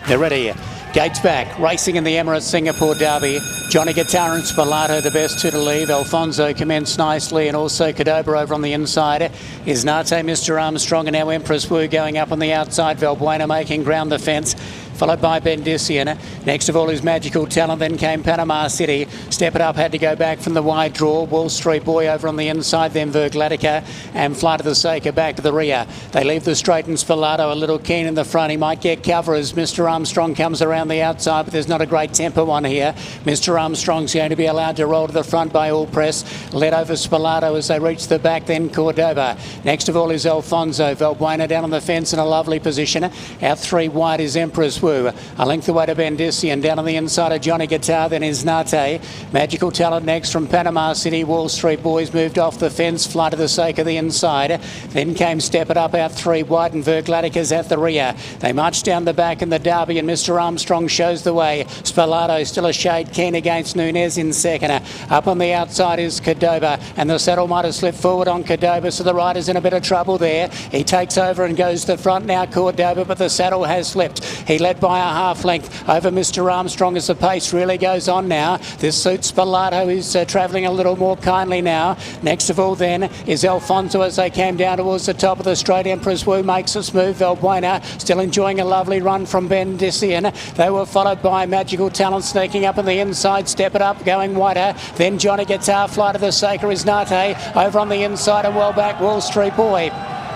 They're ready. Gates back, racing in the Emirates Singapore Derby. Johnny Guitar and Spalato, the best two to leave. Alfonso commenced nicely, and also Cadobra over on the inside. Is Nate, Mr. Armstrong, and now Empress Wu going up on the outside. Valbuena making ground the fence, followed by Bendician. Next of all is Magical Talent, then came Panama City. Step It Up had to go back from the wide draw. Wall Street Boy over on the inside, then Vergladica, and Flight of the Saker back to the rear. They leave the straight, and Spalato a little keen in the front. He might get cover as Mr. Armstrong comes around the outside, but there's not a great temper one here. Mr. Armstrong's going to be allowed to roll to the front by All Press. Led over Spalato as they reach the back, then Cordoba. Next of all is Alfonso. Valbuena down on the fence in a lovely position. Out three wide is Empress Wu. A length away to Bendician. Down on the inside of Johnny Guitar, then is Nate. Magical Talent next from Panama City. Wall Street Boys moved off the fence. Flight of the Sake of the inside. Then came Step It Up out three wide, and Vergladica's at the rear. They march down the back in the Derby, and Mr. Armstrong shows the way. Spalato still a shade keen against Nunez in second. Up on the outside is Cadobra, and the saddle might have slipped forward on Cadobra, so the rider's in a bit of trouble there. He takes over and goes to the front now, Cordoba, but the saddle has slipped. He led by a half length over Mr. Armstrong as the pace really goes on now. This suits Spalato, who's travelling a little more kindly now. Next of all then is Alfonso as they came down towards the top of the straight. Empress Wu makes a smooth. Valbuena still enjoying a lovely run from Bendician. They were followed by Magical Talent sneaking up on the inside. Step It Up going wider. Then Johnny Guitar. Flight of the Saker is Nate over on the inside, and well back Wall Street Boy.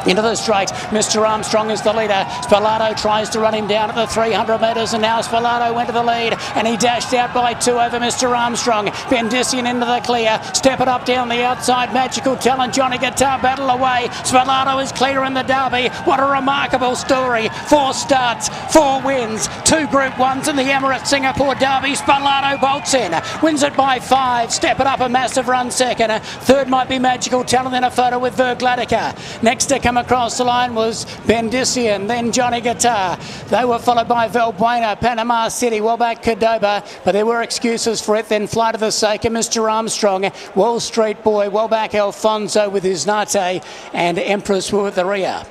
Into the straight, Mr. Armstrong is the leader. Spalato tries to run him down at the 300 metres, and now Spalato went to the lead, and he dashed out by two over Mr. Armstrong. Bendician into the clear. Step It Up down the outside. Magical Talent, Johnny Guitar battle away. Spalato is clear in the Derby. What a remarkable story. 4 starts, 4 wins, 2 Group 1s in the Emirates Singapore Derby. Spalato bolts in, wins it by 5. Step It Up a massive run second. Third might be Magical Talent, then a photo with Vergladica. Next to come across the line was Bendician, then Johnny Guitar. They were followed by Valbuena, Panama City, well back Cadobra, but there were excuses for it. Then Flight of the Sake of Mr. Armstrong, Wall Street Boy, well back Alfonso with his Nate, and Empress Wu at the rear.